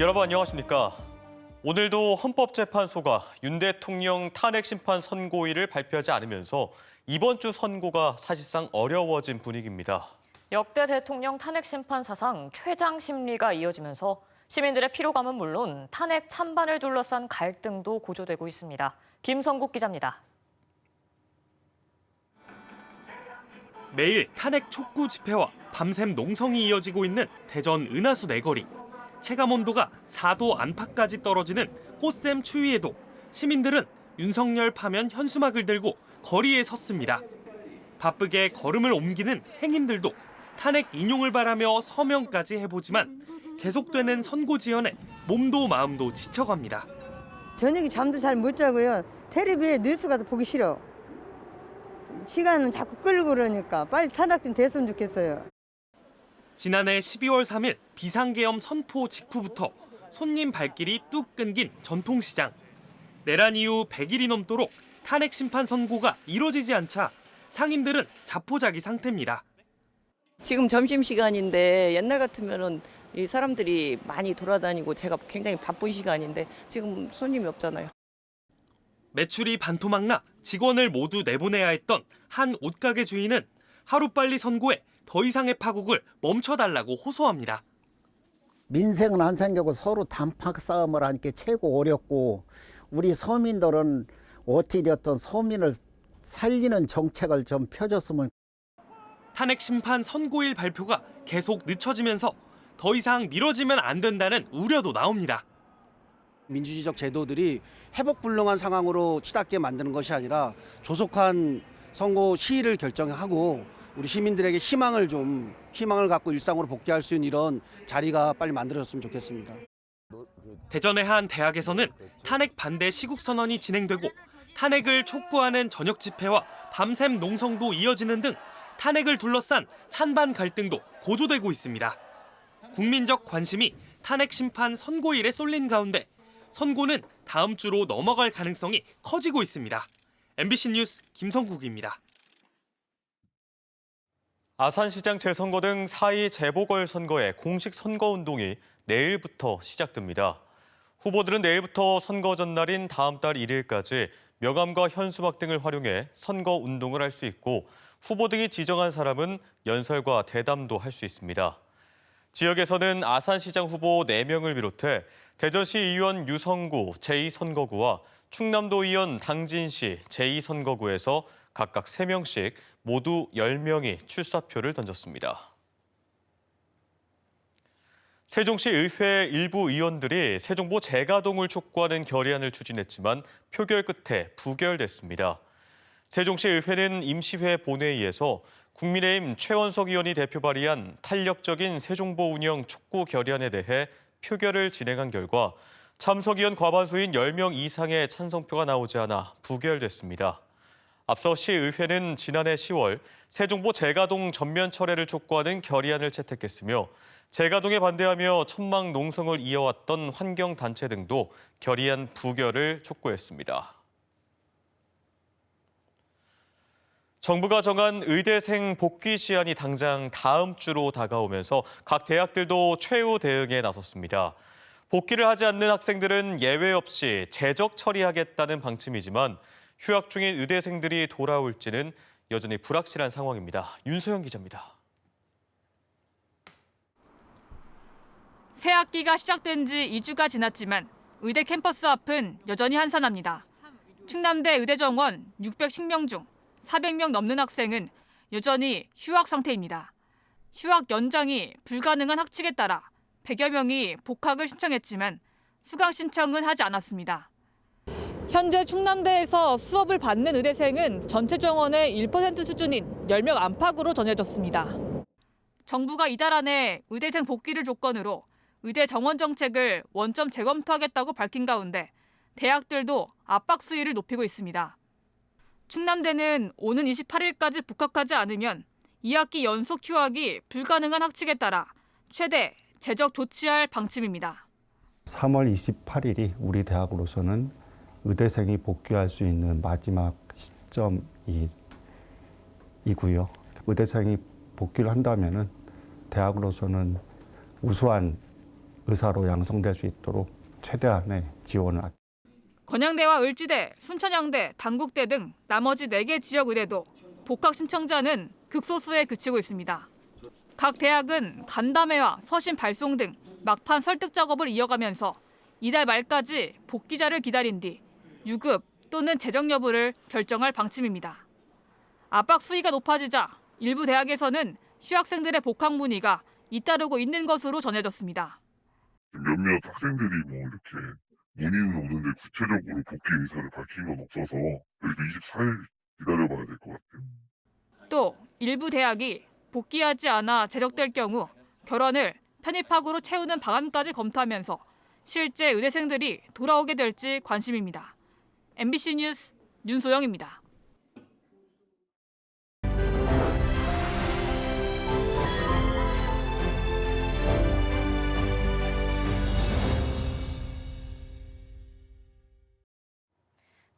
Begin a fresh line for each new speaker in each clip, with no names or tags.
여러분 안녕하십니까? 오늘도 헌법재판소가 윤 대통령 탄핵 심판 선고일을 발표하지 않으면서 이번 주 선고가 사실상 어려워진 분위기입니다.
역대 대통령 탄핵 심판 사상 최장 심리가 이어지면서 시민들의 피로감은 물론 탄핵 찬반을 둘러싼 갈등도 고조되고 있습니다. 김성국 기자입니다.
매일 탄핵 촉구 집회와 밤샘 농성이 이어지고 있는 대전 은하수 내거리. 체감 온도가 4도 안팎까지 떨어지는 꽃샘 추위에도 시민들은 윤석열 파면 현수막을 들고 거리에 섰습니다. 바쁘게 걸음을 옮기는 행인들도 탄핵 인용을 바라며 서명까지 해보지만 계속되는 선고 지연에 몸도 마음도 지쳐갑니다.
저녁에 잠도 잘 못 자고요. 텔레비에 뉴스가 보기 싫어. 시간은 자꾸 끌고 그러니까 빨리 탄핵 좀 됐으면 좋겠어요.
지난해 12월 3일 비상계엄 선포 직후부터 손님 발길이 뚝 끊긴 전통시장. 내란 이후 100일이 넘도록 탄핵 심판 선고가 이뤄지지 않자 상인들은 자포자기 상태입니다.
지금 점심시간인데 옛날 같으면은 이 사람들이 많이 돌아다니고 제가 굉장히 바쁜 시간인데 지금 손님이 없잖아요.
매출이 반토막 나 직원을 모두 내보내야 했던 한 옷가게 주인은 하루빨리 선고해 더 이상의 파국을 멈춰달라고 호소합니다.
민생은 안 생기고 서로 단팥 싸움을 하니까 최고 어렵고 우리 서민들은 어떻게 됐든 서민을 살리는 정책을 좀 펴줬으면.
탄핵 심판 선고일 발표가 계속 늦춰지면서 더 이상 미뤄지면 안 된다는 우려도 나옵니다.
민주주의적 제도들이 회복불능한 상황으로 치닫게 만드는 것이 아니라 조속한 선고 시일을 결정하고 우리 시민들에게 희망을 갖고 일상으로 복귀할 수 있는 이런 자리가 빨리 만들어졌으면 좋겠습니다.
대전의 한 대학에서는 탄핵 반대 시국선언이 진행되고 탄핵을 촉구하는 저녁 집회와 밤샘 농성도 이어지는 등 탄핵을 둘러싼 찬반 갈등도 고조되고 있습니다. 국민적 관심이 탄핵 심판 선고일에 쏠린 가운데 선고는 다음 주로 넘어갈 가능성이 커지고 있습니다. MBC 뉴스 김성국입니다.
아산시장 재선거 등 4.2 재보궐선거의 공식 선거운동이 내일부터 시작됩니다. 후보들은 내일부터 선거 전날인 다음 달 1일까지 명함과 현수막 등을 활용해 선거운동을 할 수 있고 후보 등이 지정한 사람은 연설과 대담도 할 수 있습니다. 지역에서는 아산시장 후보 4명을 비롯해 대전시 의원 유성구 제2선거구와 충남도 의원 당진시 제2선거구에서 각각 3명씩 모두 10명이 출사표를 던졌습니다. 세종시 의회 일부 의원들이 세종보 재가동을 촉구하는 결의안을 추진했지만 표결 끝에 부결됐습니다. 세종시 의회는 임시회 본회의에서 국민의힘 최원석 의원이 대표 발의한 탄력적인 세종보 운영 촉구 결의안에 대해 표결을 진행한 결과 참석 의원 과반수인 10명 이상의 찬성표가 나오지 않아 부결됐습니다. 앞서 시의회는 지난해 10월 세종보 재가동 전면 철회를 촉구하는 결의안을 채택했으며 재가동에 반대하며 천막 농성을 이어왔던 환경단체 등도 결의안 부결을 촉구했습니다. 정부가 정한 의대생 복귀 시한이 당장 다음 주로 다가오면서 각 대학들도 최후 대응에 나섰습니다. 복귀를 하지 않는 학생들은 예외 없이 재적 처리하겠다는 방침이지만 휴학 중인 의대생들이 돌아올지는 여전히 불확실한 상황입니다. 윤소영 기자입니다.
새 학기가 시작된 지 2주가 지났지만 의대 캠퍼스 앞은 여전히 한산합니다. 충남대 의대 정원 610명 중 400명 넘는 학생은 여전히 휴학 상태입니다. 휴학 연장이 불가능한 학칙에 따라 100여 명이 복학을 신청했지만 수강 신청은 하지 않았습니다. 현재 충남대에서 수업을 받는 의대생은 전체 정원의 1% 수준인 10명 안팎으로 전해졌습니다. 정부가 이달 안에 의대생 복귀를 조건으로 의대 정원 정책을 원점 재검토하겠다고 밝힌 가운데 대학들도 압박 수위를 높이고 있습니다. 충남대는 오는 28일까지 복학하지 않으면 2학기 연속 휴학이 불가능한 학칙에 따라 최대 재적 조치할 방침입니다.
3월 28일이 우리 대학으로서는 의대생이 복귀할 수 있는 마지막 시점이고요. 의대생이 복귀를 한다면은 대학으로서는 우수한 의사로 양성될 수 있도록 최대한의 지원을
건양대와 을지대, 순천향대, 단국대 등 나머지 4개 지역 의대도 복학 신청자는 극소수에 그치고 있습니다. 각 대학은 간담회와 서신 발송 등 막판 설득 작업을 이어가면서 이달 말까지 복귀자를 기다린 뒤 유급 또는 재정 여부를 결정할 방침입니다. 압박 수위가 높아지자 일부 대학에서는 휴학생들의 복학 문의가 잇따르고 있는 것으로 전해졌습니다.
몇몇 학생들이 이렇게 문의는 오는데 구체적으로 복귀 의사를 밝힌 건 없어서 그래도 24일 기다려봐야 될 것 같아요.
또 일부 대학이 복귀하지 않아 제적될 경우 결원을 편입학으로 채우는 방안까지 검토하면서 실제 의대생들이 돌아오게 될지 관심입니다. MBC 뉴스 윤소영입니다.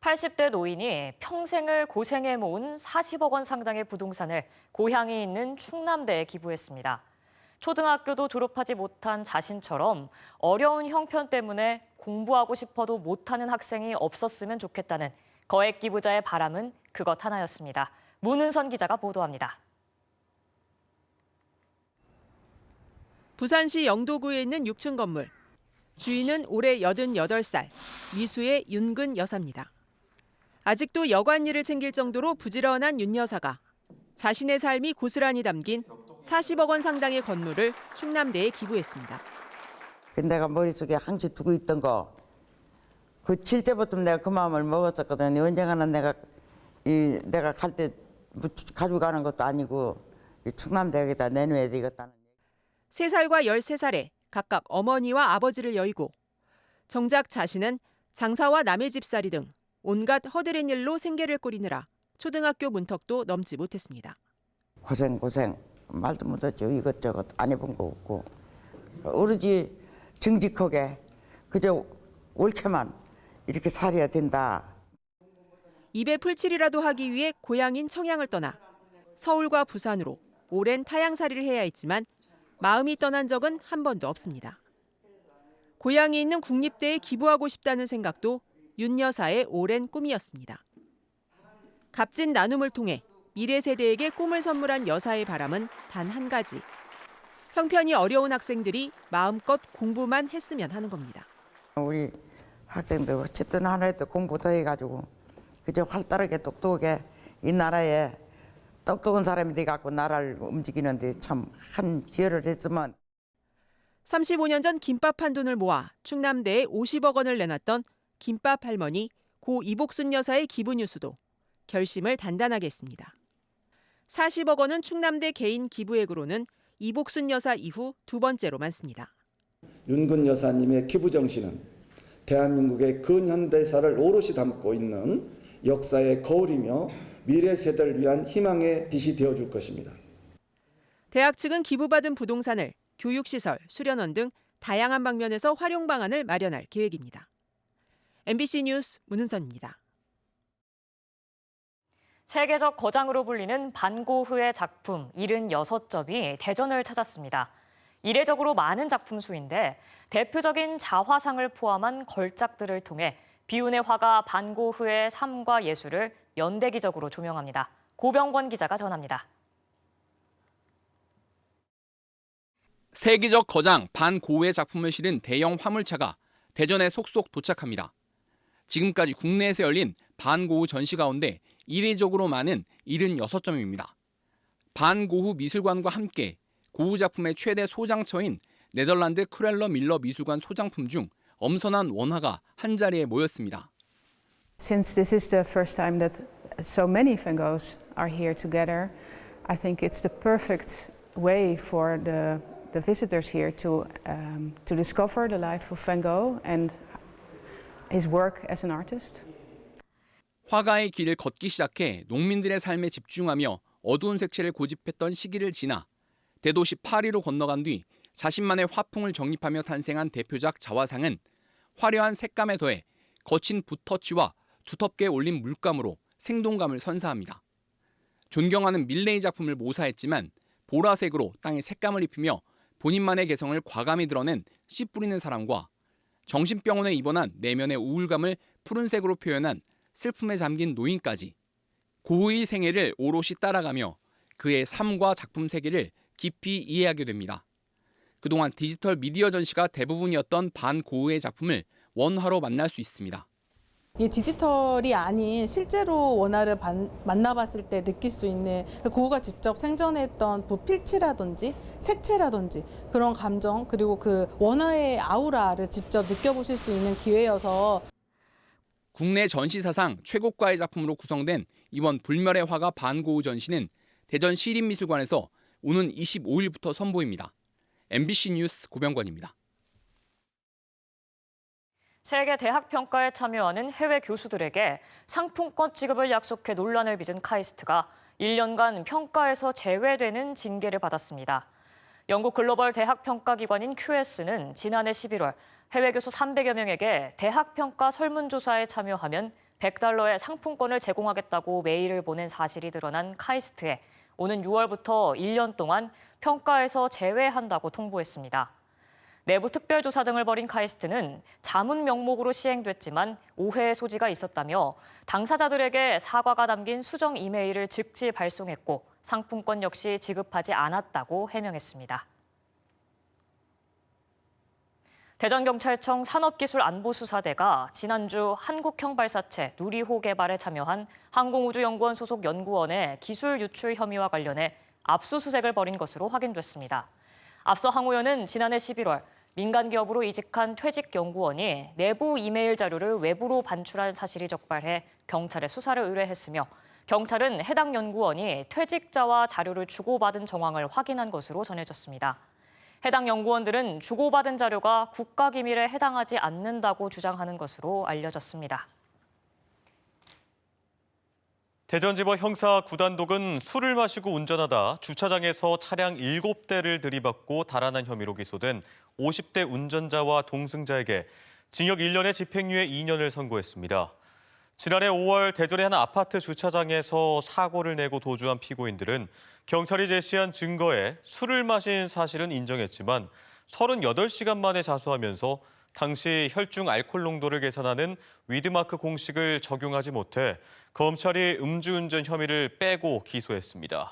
(80대) 노인이 평생을 고생해 모은 40억 원 상당의 부동산을 고향이 있는 충남대에 기부했습니다. 초등학교도 졸업하지 못한 자신처럼 어려운 형편 때문에 공부하고 싶어도 못하는 학생이 없었으면 좋겠다는 거액 기부자의 바람은 그것 하나였습니다. 문은선 기자가 보도합니다.
부산시 영도구에 있는 6층 건물. 주인은 올해 88살, 미수의 윤근 여사입니다. 아직도 여관 일을 챙길 정도로 부지런한 윤 여사가 자신의 삶이 고스란히 담긴 40억 원 상당의 건물을 충남대에 기부했습니다.
내가 머릿속에 항시 두고 있던 거, 그 칠 때부터 내가 그 마음을 먹었었거든요. 언젠가는 내가 갈 때 가지고 가는 것도 아니고 충남대에다 내놔야 되겠다는.
3살과 13살에 각각 어머니와 아버지를 여의고 정작 자신은 장사와 남의 집살이 등 온갖 허드렛 일로 생계를 꾸리느라 초등학교 문턱도 넘지 못했습니다.
고생 말도 못하죠. 이것저것 안 해본 거 없고 오로지 정직하게 그저 옳게만 이렇게 살아야 된다.
입에 풀칠이라도 하기 위해 고향인 청양을 떠나 서울과 부산으로 오랜 타향살이를 해야 했지만 마음이 떠난 적은 한 번도 없습니다. 고향이 있는 국립대에 기부하고 싶다는 생각도 윤 여사의 오랜 꿈이었습니다. 값진 나눔을 통해 미래 세대에게 꿈을 선물한 여사의 바람은 단 한 가지. 형편이 어려운 학생들이 마음껏 공부만 했으면 하는 겁니다.
우리 학생들 어쨌든 하나라도 공부 더 해가지고 그저 활달하게 똑똑하게 이 나라에 똑똑한 사람이 돼갖고 나라를 움직이는데 참 한 기여를 했으면.
35년 전 김밥 한 돈을 모아 충남대에 50억 원을 내놨던 김밥 할머니 고 이복순 여사의 기부 뉴스도 결심을 단단하게 했습니다. 40억 원은 충남대 개인 기부액으로는 이복순 여사 이후 2번째로 많습니다.
윤근 여사님의 기부 정신은 대한민국의 근현대사를 오롯이 담고 있는 역사의 거울이며 미래 세대를 위한 희망의 빛이 되어줄 것입니다.
대학 측은 기부받은 부동산을 교육시설, 수련원 등 다양한 방면에서 활용 방안을 마련할 계획입니다. MBC 뉴스 문은선입니다.
세계적 거장으로 불리는 반고흐의 작품 76점이 대전을 찾았습니다. 이례적으로 많은 작품 수인데 대표적인 자화상을 포함한 걸작들을 통해 비운의 화가 반고흐의 삶과 예술을 연대기적으로 조명합니다. 고병권 기자가 전합니다.
세계적 거장 반고흐의 작품을 실은 대형 화물차가 대전에 속속 도착합니다. 지금까지 국내에서 열린 반고흐 전시 가운데 이례적으로 많은 76점입니다. 반고흐 미술관과 함께 고흐 작품의 최대 소장처인 네덜란드 크렐러 밀러 미술관 소장품 중 엄선한 원화가 한자리에 모였습니다.
Since this is the first time that so many Van Goghs are here together, I think it's the perfect way for the visitors here to discover the life of Van Gogh and his work as an artist.
화가의 길을 걷기 시작해 농민들의 삶에 집중하며 어두운 색채를 고집했던 시기를 지나 대도시 파리로 건너간 뒤 자신만의 화풍을 정립하며 탄생한 대표작 자화상은 화려한 색감에 더해 거친 붓터치와 두텁게 올린 물감으로 생동감을 선사합니다. 존경하는 밀레이 작품을 모사했지만 보라색으로 땅에 색감을 입히며 본인만의 개성을 과감히 드러낸 씨 뿌리는 사람과 정신병원에 입원한 내면의 우울감을 푸른색으로 표현한 슬픔에 잠긴 노인까지 고흐의 생애를 오롯이 따라가며 그의 삶과 작품 세계를 깊이 이해하게 됩니다. 그동안 디지털 미디어 전시가 대부분이었던 반 고흐의 작품을 원화로 만날 수 있습니다.
이 디지털이 아닌 실제로 원화를 만나봤을 때 느낄 수 있는 고흐가 직접 생전했던 부필치라든지 색채라든지 그런 감정 그리고 그 원화의 아우라를 직접 느껴보실 수 있는 기회여서
국내 전시 사상 최고가의 작품으로 구성된 이번 불멸의 화가 반 고흐 전시는 대전 시립미술관에서 오는 25일부터 선보입니다. MBC 뉴스 고병관입니다.
세계 대학 평가에 참여하는 해외 교수들에게 상품권 지급을 약속해 논란을 빚은 카이스트가 1년간 평가에서 제외되는 징계를 받았습니다. 영국 글로벌 대학 평가 기관인 QS는 지난해 11월 해외 교수 300여 명에게 대학 평가 설문조사에 참여하면 $100의 상품권을 제공하겠다고 메일을 보낸 사실이 드러난 카이스트에 오는 6월부터 1년 동안 평가에서 제외한다고 통보했습니다. 내부 특별조사 등을 벌인 카이스트는 자문 명목으로 시행됐지만 오해의 소지가 있었다며 당사자들에게 사과가 담긴 수정 이메일을 즉시 발송했고 상품권 역시 지급하지 않았다고 해명했습니다. 대전경찰청 산업기술안보수사대가 지난주 한국형 발사체 누리호 개발에 참여한 항공우주연구원 소속 연구원의 기술 유출 혐의와 관련해 압수수색을 벌인 것으로 확인됐습니다. 앞서 항 의원은 지난해 11월 민간 기업으로 이직한 퇴직 연구원이 내부 이메일 자료를 외부로 반출한 사실이 적발해 경찰에 수사를 의뢰했으며 경찰은 해당 연구원이 퇴직자와 자료를 주고받은 정황을 확인한 것으로 전해졌습니다. 해당 연구원들은 주고받은 자료가 국가기밀에 해당하지 않는다고 주장하는 것으로 알려졌습니다.
대전지법 형사 9단독은 술을 마시고 운전하다 주차장에서 차량 7대를 들이받고 달아난 혐의로 기소된 50대 운전자와 동승자에게 징역 1년에 집행유예 2년을 선고했습니다. 지난해 5월 대전의 한 아파트 주차장에서 사고를 내고 도주한 피고인들은 경찰이 제시한 증거에 술을 마신 사실은 인정했지만 38시간 만에 자수하면서 당시 혈중 알코올 농도를 계산하는 위드마크 공식을 적용하지 못해 검찰이 음주운전 혐의를 빼고 기소했습니다.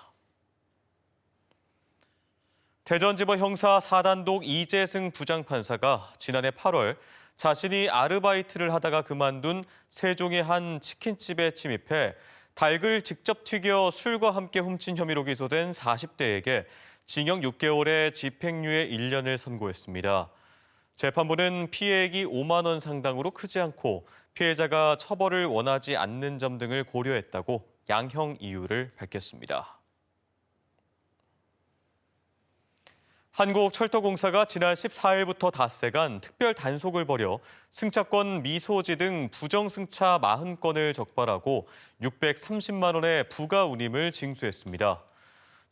대전지법 형사 4단독 이재승 부장판사가 지난해 8월 자신이 아르바이트를 하다가 그만둔 세종의 한 치킨집에 침입해 닭을 직접 튀겨 술과 함께 훔친 혐의로 기소된 40대에게 징역 6개월에 집행유예 1년을 선고했습니다. 재판부는 피해액이 5만 원 상당으로 크지 않고 피해자가 처벌을 원하지 않는 점 등을 고려했다고 양형 이유를 밝혔습니다. 한국철도공사가 지난 14일부터 닷새간 특별 단속을 벌여 승차권 미소지 등 부정승차 40건을 적발하고 630만 원의 부가 운임을 징수했습니다.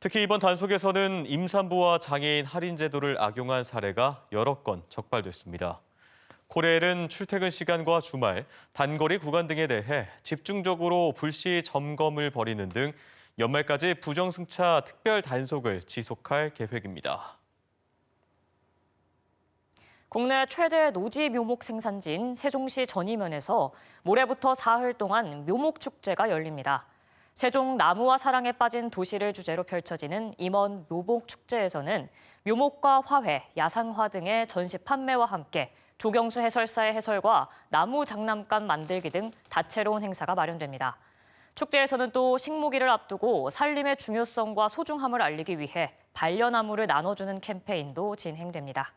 특히 이번 단속에서는 임산부와 장애인 할인 제도를 악용한 사례가 여러 건 적발됐습니다. 코레일은 출퇴근 시간과 주말, 단거리 구간 등에 대해 집중적으로 불시 점검을 벌이는 등 연말까지 부정승차 특별 단속을 지속할 계획입니다.
국내 최대 노지 묘목 생산지인 세종시 전이면에서 모레부터 사흘 동안 묘목축제가 열립니다. 세종 나무와 사랑에 빠진 도시를 주제로 펼쳐지는 임원 묘목축제에서는 묘목과 화훼, 야상화 등의 전시 판매와 함께 조경수 해설사의 해설과 나무 장난감 만들기 등 다채로운 행사가 마련됩니다. 축제에서는 또 식목일을 앞두고 살림의 중요성과 소중함을 알리기 위해 반려나무를 나눠주는 캠페인도 진행됩니다.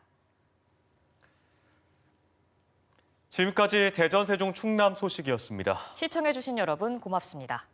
지금까지 대전, 세종, 충남 소식이었습니다.
시청해주신 여러분 고맙습니다.